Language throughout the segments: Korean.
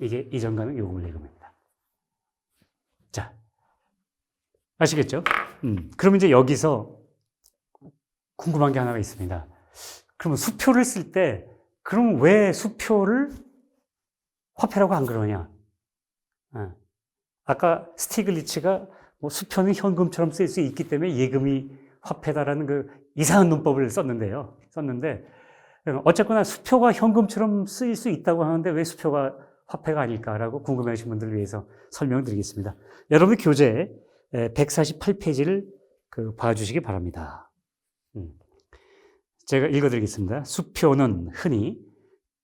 이게 이전 가능 요금을 예금입니다. 자, 아시겠죠? 그럼 이제 여기서 궁금한 게 하나가 있습니다. 그러면 수표를 쓸 때, 그럼 왜 수표를 화폐라고 안 그러냐? 아까 스티글리츠가 뭐 수표는 현금처럼 쓸 수 있기 때문에 예금이 화폐다라는 그 이상한 문법을 썼는데, 어쨌거나 수표가 현금처럼 쓰일 수 있다고 하는데 왜 수표가 화폐가 아닐까라고 궁금해하시는 분들을 위해서 설명드리겠습니다. 여러분 교재 148페이지를 봐주시기 바랍니다. 제가 읽어드리겠습니다. 수표는 흔히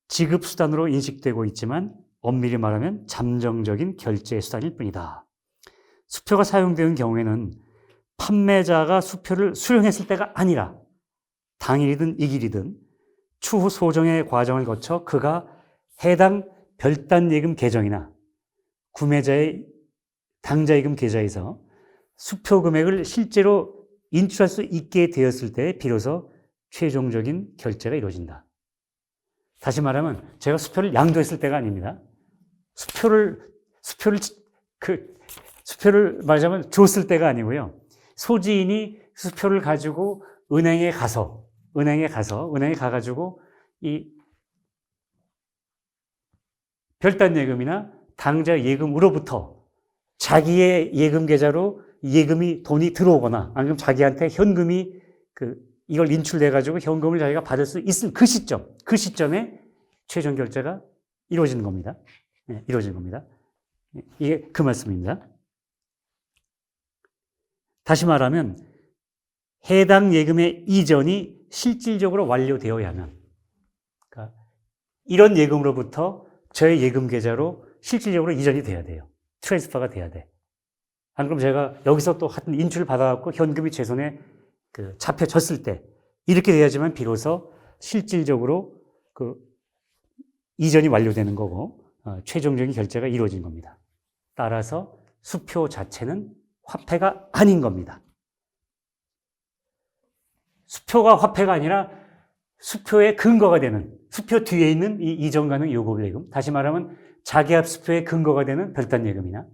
지급수단으로 인식되고 있지만 엄밀히 말하면 잠정적인 결제 수단일 뿐이다. 수표가 사용되는 경우에는 판매자가 수표를 수령했을 때가 아니라 당일이든 이길이든 추후 소정의 과정을 거쳐 그가 해당 별단예금 계정이나 구매자의 당좌예금 계좌에서 수표 금액을 실제로 인출할 수 있게 되었을 때 비로소 최종적인 결제가 이루어진다. 다시 말하면 제가 수표를 양도했을 때가 아닙니다. 수표를 말하자면 줬을 때가 아니고요. 소지인이 수표를 가지고 은행에 가가지고 이 별단 예금이나 당좌 예금으로부터 자기의 예금 계좌로 돈이 들어오거나 아니면 자기한테 현금이 이걸 인출돼가지고 현금을 자기가 받을 수 있을 그 시점에 최종 결제가 이루어지는 겁니다. 이루어지는 겁니다. 이게 그 말씀입니다. 다시 말하면 해당 예금의 이전이 실질적으로 완료되어야 하면, 그러니까 이런 예금으로부터 저의 예금 계좌로 실질적으로 이전이 돼야 돼요. 트랜스퍼가 돼야 돼. 안 그럼 제가 여기서 또 하여튼 인출을 받아갖고 현금이 제 손에 잡혀졌을 때 이렇게 돼야지만 비로소 실질적으로 이전이 완료되는 거고 최종적인 결제가 이루어진 겁니다. 따라서 수표 자체는 화폐가 아닌 겁니다. 수표가 화폐가 아니라 수표의 근거가 되는, 수표 뒤에 있는 이 이전 가능 요금 예금, 다시 말하면 자기압 수표의 근거가 되는 별단 예금이나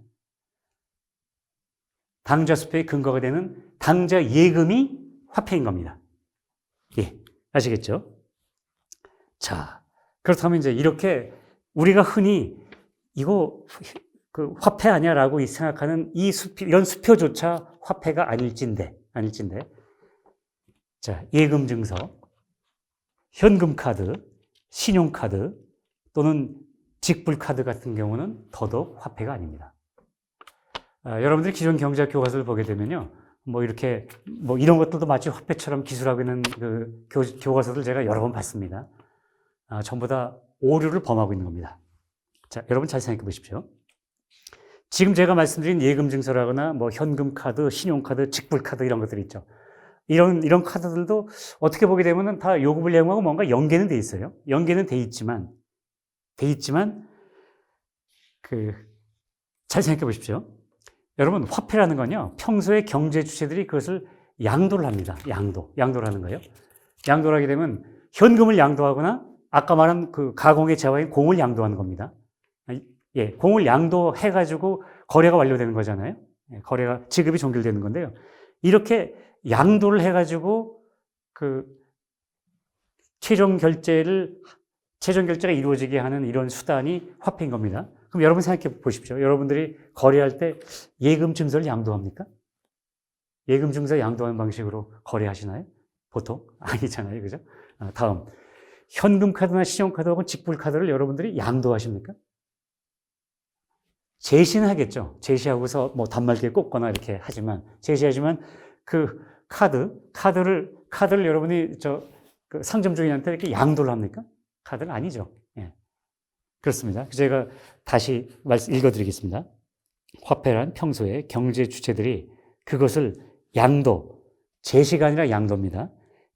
당좌 수표의 근거가 되는 당좌 예금이 화폐인 겁니다. 예, 아시겠죠? 자, 그렇다면 이제 이렇게 우리가 흔히 이거 화폐 아니야라고 생각하는 이런 수표조차 화폐가 아닐진데. 자, 예금 증서, 현금 카드, 신용카드 또는 직불 카드 같은 경우는 더더욱 화폐가 아닙니다. 여러분들이 기존 경제학 교과서를 보게 되면요, 이런 것들도 마치 화폐처럼 기술하고 있는 교과서들 제가 여러 번 봤습니다. 전부 다 오류를 범하고 있는 겁니다. 자, 여러분 잘 생각해 보십시오. 지금 제가 말씀드린 예금 증서라거나 현금 카드, 신용카드, 직불 카드 이런 것들이 있죠. 이런 카드들도 어떻게 보게 되면은 다 요금을 이용하고 뭔가 연계는 돼 있어요. 연계는 돼 있지만 잘 생각해 보십시오. 여러분, 화폐라는 건요, 평소에 경제 주체들이 그것을 양도를 합니다. 양도를 하는 거예요. 양도를 하게 되면 현금을 양도하거나 아까 말한 가공의 재화인 공을 양도하는 겁니다. 예, 공을 양도해가지고 거래가 완료되는 거잖아요. 지급이 종결되는 건데요. 이렇게 양도를 해가지고 최종 결제가 이루어지게 하는 이런 수단이 화폐인 겁니다. 그럼 여러분 생각해 보십시오. 여러분들이 거래할 때 예금 증서를 양도합니까? 예금 증서 양도하는 방식으로 거래하시나요? 보통? 아니잖아요. 그죠? 다음. 현금 카드나 신용카드 혹은 직불 카드를 여러분들이 양도하십니까? 제시는 하겠죠. 제시하고서 단말기에 꽂거나 이렇게 제시하지만 카드를 여러분이 상점 주인한테 이렇게 양도를 합니까? 카드는 아니죠. 예. 그렇습니다. 제가 다시 읽어드리겠습니다. 화폐란 평소에 경제 주체들이 그것을 제시가 아니라 양도입니다.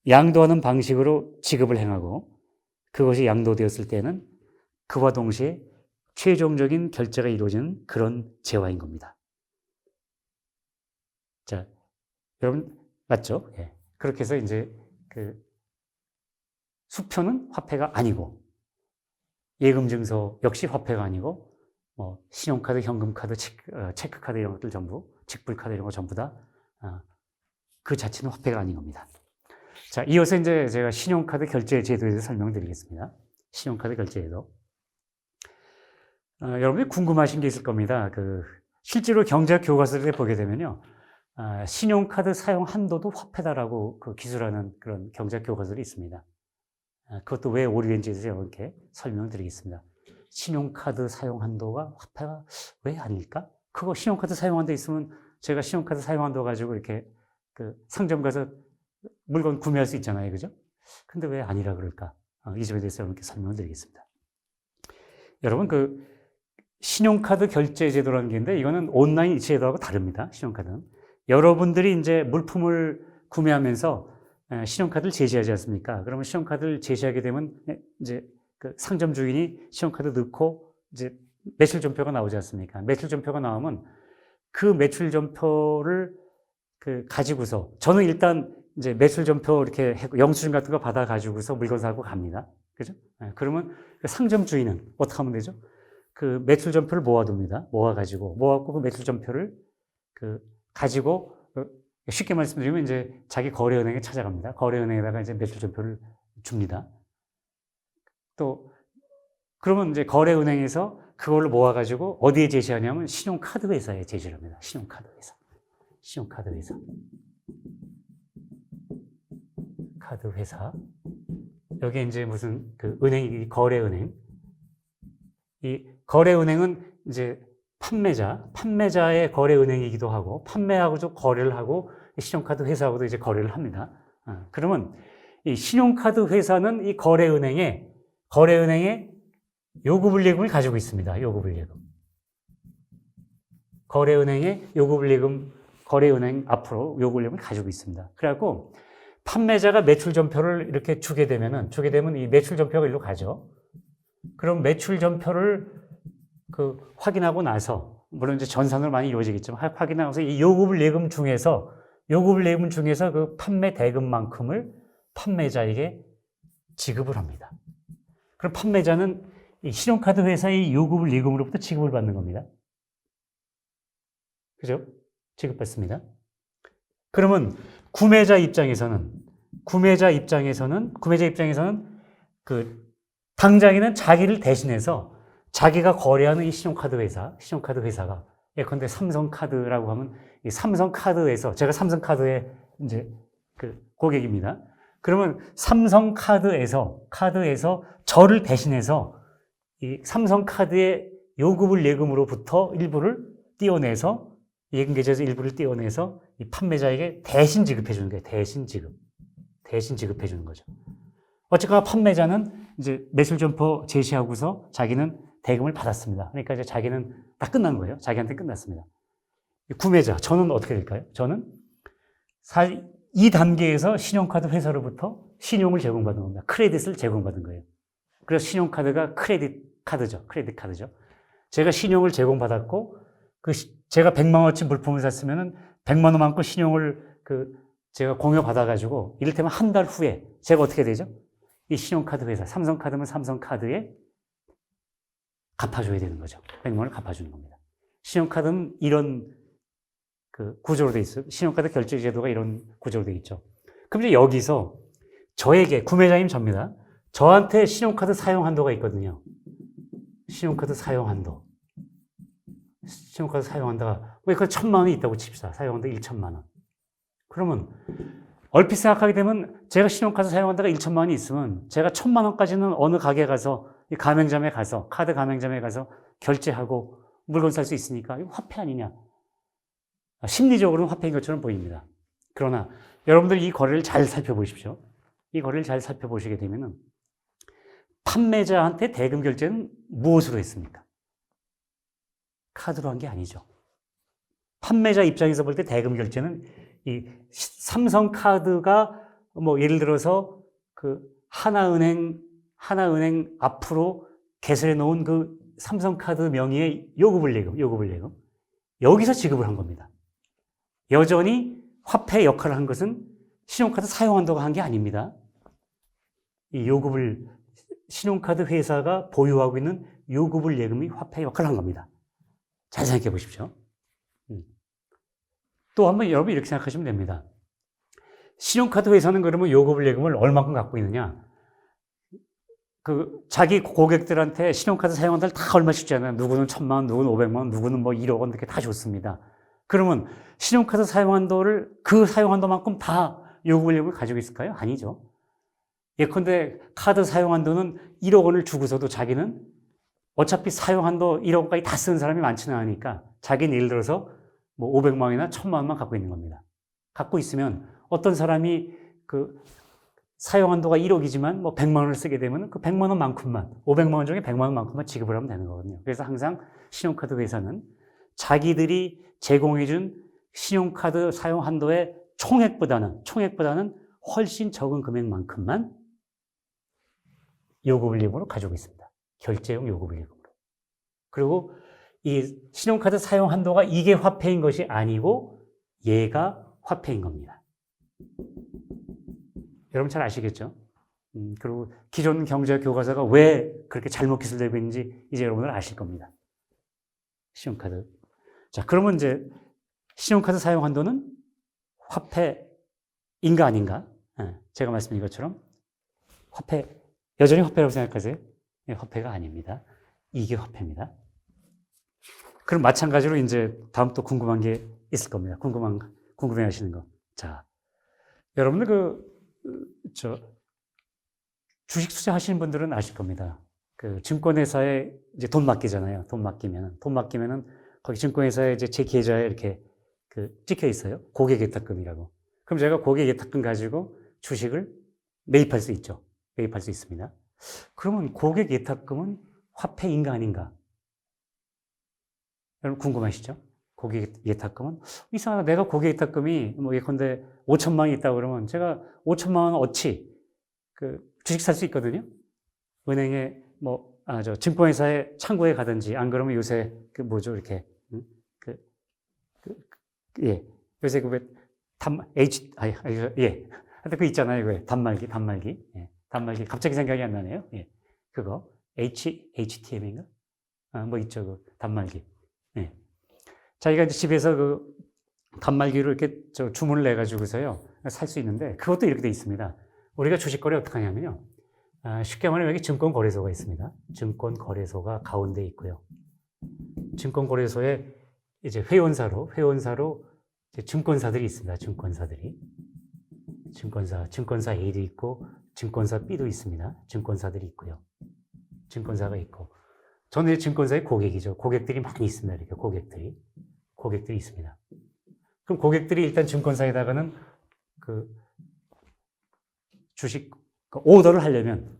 양도하는 방식으로 지급을 행하고 그것이 양도되었을 때는 그와 동시에 최종적인 결제가 이루어지는 그런 재화인 겁니다. 자, 여러분 맞죠? 예. 그렇게 해서 이제 수표는 화폐가 아니고 예금 증서 역시 화폐가 아니고 뭐 신용카드, 현금카드, 체크카드 이런 것들 전부, 직불카드 이런 거 전부 다 그 자체는 화폐가 아닌 겁니다. 자, 이어서 이제 제가 신용카드 결제 제도에 대해서 설명드리겠습니다. 신용카드 결제 제도. 여러분이 궁금하신 게 있을 겁니다. 실제로 경제학 교과서를 보게 되면요. 신용카드 사용 한도도 화폐다라고 기술하는 그런 경제학 교과서들이 있습니다. 그것도 왜 오류인지에 대해서 이렇게 설명드리겠습니다. 신용카드 사용 한도가 화폐가 왜 아닐까? 그거 신용카드 사용 한도 있으면 제가 신용카드 사용 한도 가지고 이렇게 상점 가서 물건 구매할 수 있잖아요. 그죠? 근데 왜 아니라 그럴까? 이 점에 대해서 여러분께 설명을 드리겠습니다. 여러분, 신용카드 결제 제도라는 게 있는데 이거는 온라인 제도하고 다릅니다. 신용카드는. 여러분들이 이제 물품을 구매하면서 신용카드를 제시하지 않습니까? 그러면 신용카드를 제시하게 되면 이제 상점 주인이 신용카드 넣고 이제 매출 전표가 나오지 않습니까? 매출 전표가 나오면 그 매출 전표를 가지고서 저는 일단 이제 매출 전표 이렇게 영수증 같은 거 받아 가지고서 물건 사고 갑니다. 그죠? 그러면 상점 주인은 어떻게 하면 되죠? 그 매출 전표를 모아둡니다. 모아갖고 그 매출 전표를 가지고 쉽게 말씀드리면 이제 자기 거래은행에 찾아갑니다. 거래은행에다가 이제 매출 전표를 줍니다. 또 그러면 이제 거래은행에서 그걸로 모아가지고 어디에 제시하냐면 신용카드 회사에 제시를 합니다. 신용카드 회사. 카드 회사. 여기 이제 무슨 은행이 거래은행. 이 거래은행은 이제 판매자의 거래은행이기도 하고, 판매하고 거래를 하고, 신용카드 회사하고도 이제 거래를 합니다. 그러면 이 신용카드 회사는 이 거래은행에 요구불예금을 가지고 있습니다. 요구불예금. 거래은행에 거래은행 앞으로 요구불예금을 가지고 있습니다. 그래갖고 판매자가 매출 전표를 이렇게 주게 되면 이 매출 전표가 일로 가죠. 그럼 매출 전표를 확인하고 나서, 물론 이제 전산으로 많이 이루어지겠지만, 확인하고 나서 이 요구불예금 중에서 그 판매 대금만큼을 판매자에게 지급을 합니다. 그럼 판매자는 이 신용카드 회사의 요구불예금으로부터 지급을 받는 겁니다. 그죠? 지급받습니다. 그러면 구매자 입장에서는 당장에는 자기를 대신해서 자기가 거래하는 이 신용카드 회사가 예컨대 삼성카드라고 하면 이 삼성카드에서, 제가 삼성카드의 이제 고객입니다. 그러면 삼성카드에서 저를 대신해서 이 삼성카드의 요구불예금으로부터 일부를 떼어내서, 예금계좌에서 일부를 떼어내서 이 판매자에게 대신 지급해 주는 거예요. 대신 지급해 주는 거죠. 어쨌거나 판매자는 이제 매출 전표 제시하고서 자기는 대금을 받았습니다. 그러니까 이제 자기는 다 끝난 거예요. 자기한테 끝났습니다. 구매자, 저는 어떻게 될까요? 저는 이 단계에서 신용카드 회사로부터 신용을 제공받는 겁니다. 크레딧을 제공받은 거예요. 그래서 신용카드가 크레딧 카드죠. 제가 신용을 제공받았고, 제가 100만 원어치 물품을 샀으면은 100만 원만큼 신용을 제가 공여받아가지고, 이를테면 한 달 후에 제가 어떻게 되죠? 이 신용카드 회사, 삼성카드면 삼성카드에 갚아줘야 되는 거죠. 100만 원을 갚아주는 겁니다. 신용카드는 이런 구조로 돼 있어요. 신용카드 결제 제도가 이런 구조로 돼 있죠. 그럼 이제 여기서 저에게, 구매자인 접니다. 저한테 신용카드 사용 한도가 있거든요. 신용카드 사용 한도가, 그 1,000만 원이 있다고 칩시다. 사용 한도 1,000만 원. 그러면 얼핏 생각하게 되면 제가 신용카드 사용 한도가 1,000만 원이 있으면 제가 1,000만 원까지는 어느 가게에 가서, 이 가맹점에 가서, 카드 가맹점에 가서 결제하고 물건 살 수 있으니까 이거 화폐 아니냐. 심리적으로는 화폐인 것처럼 보입니다. 그러나 여러분들 이 거래를 잘 살펴보십시오. 이 거래를 잘 살펴보시게 되면은 판매자한테 대금 결제는 무엇으로 했습니까? 카드로 한 게 아니죠. 판매자 입장에서 볼 때 대금 결제는 이 삼성카드가 뭐 예를 들어서 하나은행 앞으로 개설해 놓은 삼성카드 명의의 요구불예금 여기서 지급을 한 겁니다. 여전히 화폐 역할을 한 것은 신용카드 사용 한도가 한 게 아닙니다. 이 요구불 신용카드 회사가 보유하고 있는 요구불 예금이 화폐 역할을 한 겁니다. 잘 생각해 보십시오. 또 한번 여러분 이렇게 생각하시면 됩니다. 신용카드 회사는 그러면 요구불 예금을 얼마큼 갖고 있느냐? 자기 고객들한테 신용카드 사용한다를 다 얼마씩 주잖아요. 누구는 1,000만 원, 누구는 500만 원, 누구는 뭐 1억 원 이렇게 다 줬습니다. 그러면 신용카드 사용한도를 그 사용한도만큼 다 요구불 예금을 가지고 있을까요? 아니죠. 예컨대 카드 사용한도는 1억 원을 주고서도 자기는 어차피 사용한도 1억 원까지 다 쓰는 사람이 많지는 않으니까 자기는 예를 들어서 뭐 500만 원이나 1,000만 원만 갖고 있는 겁니다. 갖고 있으면 어떤 사람이 사용한도가 1억이지만 뭐 100만 원을 쓰게 되면 그 100만 원만큼만, 500만 원 중에 100만 원만큼만 지급을 하면 되는 거거든요. 그래서 항상 신용카드 회사는 자기들이 제공해준 신용카드 사용 한도의 총액보다는 훨씬 적은 금액만큼만 요구불 예금으로 가지고 있습니다. 결제용 요구불 예금으로. 그리고 이 신용카드 사용 한도가 이게 화폐인 것이 아니고 얘가 화폐인 겁니다. 여러분 잘 아시겠죠? 그리고 기존 경제 교과서가 왜 그렇게 잘못 기술되고 있는지 이제 여러분들 아실 겁니다. 신용카드. 자, 그러면 이제 신용카드 사용 한도는 화폐인가 아닌가? 제가 말씀드린 것처럼 여전히 화폐라고 생각하세요? 네, 화폐가 아닙니다. 이게 화폐입니다. 그럼 마찬가지로 이제 다음 또 궁금한 게 있을 겁니다. 궁금해 하시는 거. 자, 여러분들 주식 투자하시는 분들은 아실 겁니다. 증권회사에 이제 돈 맡기잖아요. 돈 맡기면은 거기 증권회사에 이제 제 계좌에 이렇게 찍혀 있어요. 고객예탁금이라고. 그럼 제가 고객예탁금 가지고 주식을 매입할 수 있죠. 매입할 수 있습니다. 그러면 고객예탁금은 화폐인가 아닌가? 여러분 궁금하시죠? 고객예탁금은 이상하다. 내가 고객예탁금이 뭐 예컨대 5천만 원이 있다고 그러면 제가 5천만 원 어치 주식 살 수 있거든요. 은행에 증권회사에 창구에 가든지 안 그러면 요새 이렇게 요새 하여튼 있잖아요. 단말기. 예. 단말기 갑자기 생각이 안 나네요. 예. 그거 HTM인가? 뭐 있죠. 단말기. 예. 자기가 이제 집에서 단말기로 이렇게 주문을 내가지고서요 살 수 있는데 그것도 이렇게 돼 있습니다. 우리가 주식거래 어떻게 하냐면요. 쉽게 말하면 여기 증권거래소가 있습니다. 증권거래소가 가운데 있고요. 증권거래소에 이제 회원사로 이제 증권사들이 있습니다. 증권사 A도 있고 증권사 B도 있습니다. 증권사들이 있고요. 증권사가 있고 저는 이제 증권사의 고객이죠. 고객들이 많이 있습니다. 이렇게 고객들이 있습니다. 그럼 고객들이 일단 증권사에다가는 주식 오더를 하려면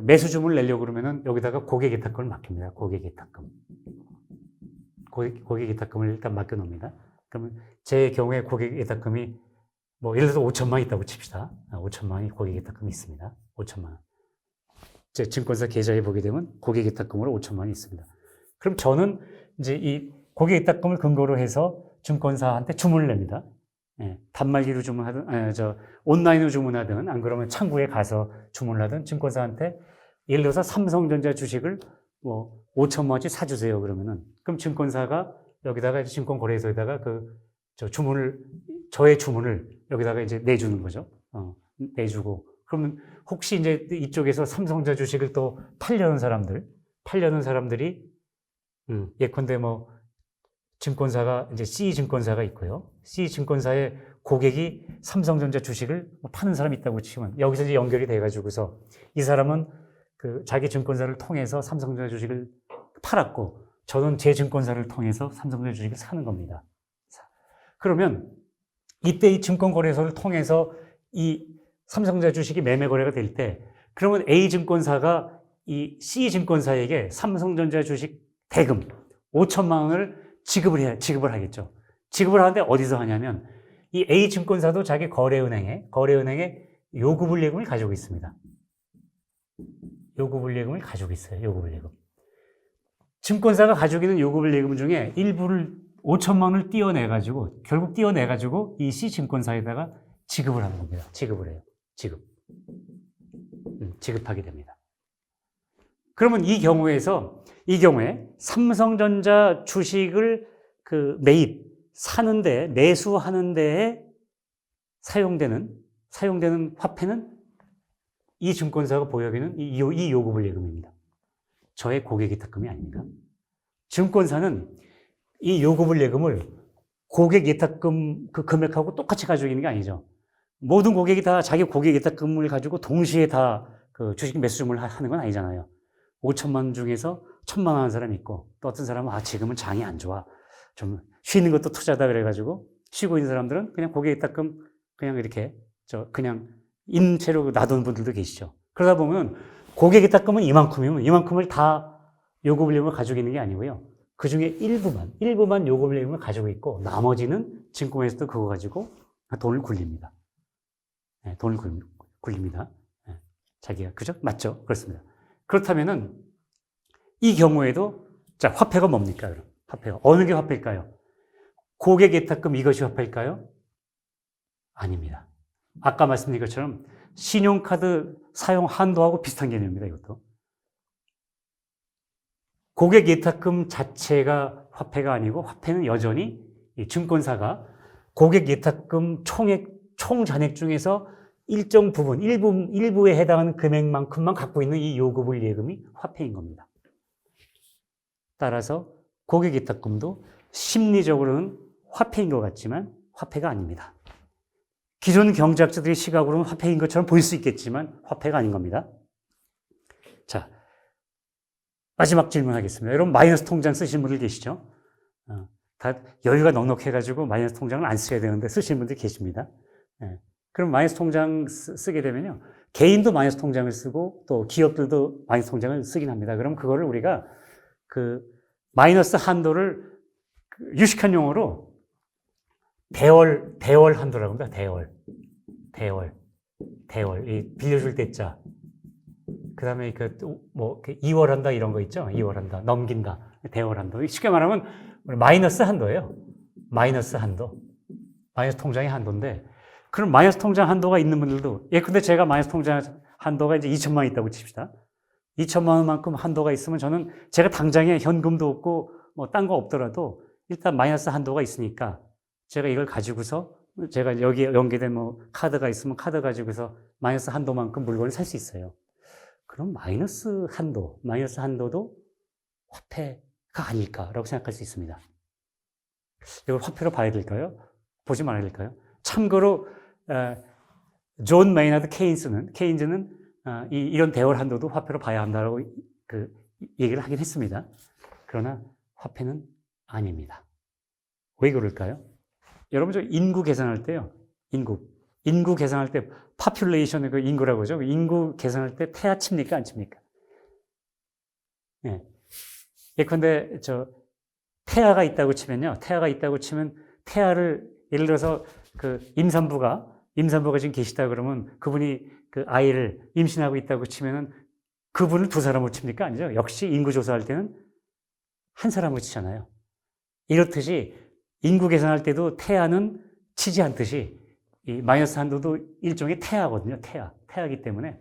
매수 주문을 내려고 그러면은 여기다가 고객예탁금을 맡깁니다. 고객예탁금을 일단 맡겨놓습니다. 그러면 제 경우에 고객예탁금이 뭐 예를 들어서 5천만 원 있다고 칩시다. 5천만 원이 고객예탁금이 있습니다. 5천만 원. 제 증권사 계좌에 보게 되면 고객예탁금으로 5천만 원이 있습니다. 그럼 저는 이제 이 고객예탁금을 근거로 해서 증권사한테 주문을 냅니다. 예, 단말기로 주문하든, 온라인으로 주문하든, 안 그러면 창구에 가서 주문을 하든, 증권사한테 예를 들어서 삼성전자 주식을 뭐 5천만 원치 사주세요. 그럼 증권사가 여기다가 증권거래소에다가 저의 주문을 여기다가 이제 내주는 거죠. 내주고. 그러면 혹시 이제 이쪽에서 삼성전자 주식을 또 팔려는 사람들이, 예컨대 뭐, 증권사가 이제 C증권사가 있고요. C증권사의 고객이 삼성전자 주식을 파는 사람이 있다고 치면 여기서 이제 연결이 돼가지고서 이 사람은 자기 증권사를 통해서 삼성전자 주식을 팔았고 저는 제 증권사를 통해서 삼성전자 주식을 사는 겁니다. 그러면 이때 이 증권거래소를 통해서 이 삼성전자 주식이 매매 거래가 될 때 그러면 A증권사가 이 C증권사에게 삼성전자 주식 대금 5천만 원을 지급을 하겠죠. 지급을 하는데 어디서 하냐면 이 A증권사도 자기 거래은행에 요구불 예금을 가지고 있습니다. 요구불 예금을 가지고 있어요. 요구불 예금. 증권사가 가지고 있는 요구불 예금 중에 일부를 5천만 원을 결국 띄어내가지고 이 C증권사에다가 지급을 하는 겁니다. 지급을 해요. 지급하게 됩니다. 그러면 이 경우에 삼성전자 주식을 그 사는데, 매수하는 데에 사용되는 화폐는 이 증권사가 보유하기는 이 요구불 예금입니다. 저의 고객예탁금이 아닙니다. 증권사는 이 요구불 예금을 고객예탁금 그 금액하고 똑같이 가지고 있는 게 아니죠. 모든 고객이 다 자기 고객예탁금을 가지고 동시에 다 그 주식 매수를 하는 건 아니잖아요. 5천만 원 중에서 1,000만 원 하는 사람이 있고, 또 어떤 사람은 지금은 장이 안 좋아, 좀 쉬는 것도 투자다 그래가지고 쉬고 있는 사람들은 그냥 고객예탁금 그냥 이렇게 그냥 임채로 놔두는 분들도 계시죠. 그러다 보면 고객예탁금은 이만큼이면 이만큼을 다 요구불예금을 가지고 있는 게 아니고요. 그 중에 일부만 요구불예금을 가지고 있고, 나머지는 증권에서도 그거 가지고 돈을 굴립니다. 네, 돈을 굴립니다. 네, 자기가, 그죠? 맞죠? 그렇습니다. 그렇다면은 이 경우에도, 자, 화폐가 뭡니까? 그럼 화폐가 어느 게 화폐일까요? 고객예탁금 이것이 화폐일까요? 아닙니다. 아까 말씀드린 것처럼 신용카드 사용 한도하고 비슷한 개념입니다. 이것도. 고객예탁금 자체가 화폐가 아니고, 화폐는 여전히 이 증권사가 고객예탁금 총 잔액 중에서 일정 부분, 일부에 해당하는 금액만큼만 갖고 있는 이 요구불 예금이 화폐인 겁니다. 따라서 고객예탁금도 심리적으로는 화폐인 것 같지만 화폐가 아닙니다. 기존 경제학자들의 시각으로는 화폐인 것처럼 보일 수 있겠지만 화폐가 아닌 겁니다. 자, 마지막 질문하겠습니다. 여러분 마이너스 통장 쓰시는 분들 계시죠? 다 여유가 넉넉해가지고 마이너스 통장을 안 써야 되는데 쓰시는 분들이 계십니다. 그럼 마이너스 통장 쓰게 되면요, 개인도 마이너스 통장을 쓰고 또 기업들도 마이너스 통장을 쓰긴 합니다. 그럼 그거를 우리가 그 마이너스 한도를 유식한 용어로 대월 한도라고 합니다. 대월. 이 빌려줄 때자. 그 다음에 이월한다 이런 거 있죠? 이월한다, 넘긴다, 대월한도. 쉽게 말하면 마이너스 한도예요. 마이너스 한도. 마이너스 통장의 한도인데, 그럼 마이너스 통장 한도가 있는 분들도, 근데 제가 마이너스 통장 한도가 이제 2천만 원 있다고 칩시다. 2천만 원만큼 한도가 있으면 저는 제가 당장에 현금도 없고 뭐 딴 거 없더라도 일단 마이너스 한도가 있으니까 제가 이걸 가지고서, 제가 여기에 연계된 카드가 있으면 카드 가지고서 마이너스 한도만큼 물건을 살 수 있어요. 그럼 마이너스 한도도 화폐가 아닐까라고 생각할 수 있습니다. 이걸 화폐로 봐야 될까요? 보지 말아야 될까요? 참고로 존 메이나드 케인즈는 이런 대월 한도도 화폐로 봐야 한다고 얘기를 하긴 했습니다. 그러나 화폐는 아닙니다. 왜 그럴까요? 여러분, 저 인구 계산할 때요, 인구 계산할 때 population의 그 인구라고 하죠. 인구 계산할 때 태아 칩니까, 안 칩니까? 예컨대 태아가 있다고 치면요, 태아를 예를 들어서 그 임산부가 지금 계시다 그러면 그분이 그 아이를 임신하고 있다고 치면은 그분을 두 사람으로 칩니까? 아니죠. 역시 인구 조사할 때는 한 사람으로 치잖아요. 이렇듯이 인구 계산할 때도 태아는 치지 않듯이 이 마이너스 한도도 일종의 태아거든요. 태아이기 때문에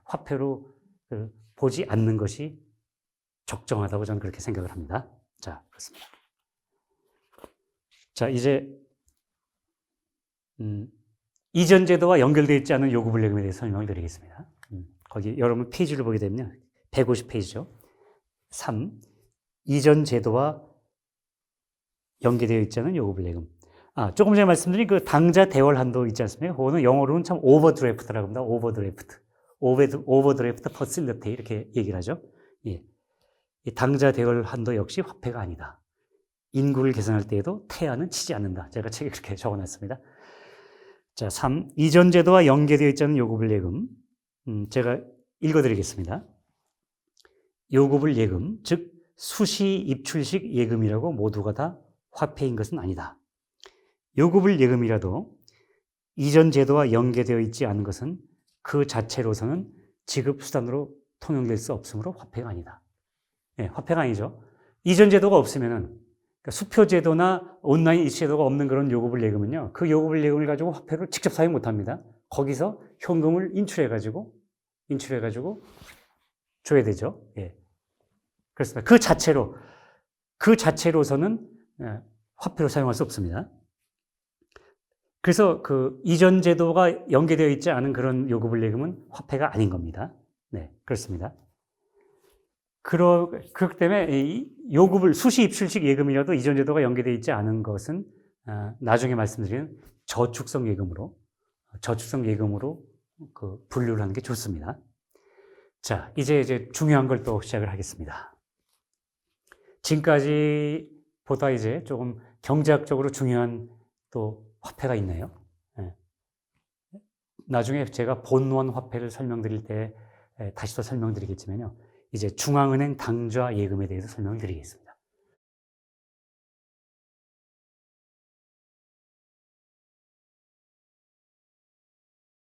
화폐로 보지 않는 것이 적정하다고 저는 그렇게 생각을 합니다. 자, 그렇습니다. 자, 이제 이전 제도와 연결되어 있지 않은 요구불예금에 대해서 설명을 드리겠습니다. 거기 여러분 페이지를 보게 되면요, 150페이지죠. 3. 이전 제도와 연계되어 있지 않은 요구불예금. 조금 전에 말씀드린 그 당좌 대월 한도 있지 않습니까? 그거는 영어로는 참 오버드래프트라고 합니다. 오버드래프트 퍼실리티 이렇게 얘기를 하죠. 이 당좌 대월 한도 역시 화폐가 아니다. 인구를 계산할 때에도 태아는 치지 않는다. 제가 책에 그렇게 적어놨습니다. 자, 3. 이전 제도와 연계되어 있지 않은 요구불예금. 제가 읽어드리겠습니다. 요구불예금, 즉 수시 입출식 예금이라고 모두가 다 화폐인 것은 아니다. 요구불예금이라도 이전 제도와 연계되어 있지 않은 것은 그 자체로서는 지급수단으로 통용될 수 없으므로 화폐가 아니다. 화폐가 아니죠. 이전 제도가 없으면은, 그러니까 수표제도나 온라인 이체제도가 없는 그런 요구불예금은요, 그 요구불예금을 가지고 화폐를 직접 사용 못합니다. 거기서 현금을 인출해가지고 줘야 되죠. 예. 그렇습니다. 그 자체로서는 화폐로 사용할 수 없습니다. 그래서 그 이전 제도가 연계되어 있지 않은 그런 요구불 예금은 화폐가 아닌 겁니다. 네, 그렇습니다. 그렇기 때문에 이 요구불 수시 입출식 예금이라도 이전 제도가 연계되어 있지 않은 것은 나중에 말씀드리는 저축성 예금으로 그 분류를 하는 게 좋습니다. 자, 이제 중요한 걸 또 시작을 하겠습니다. 지금까지보다 이제 조금 경제학적으로 중요한 또 화폐가 있네요. 예. 나중에 제가 본원 화폐를 설명드릴 때 다시 또 설명드리겠지만요. 이제 중앙은행 당좌 예금에 대해서 설명을 드리겠습니다.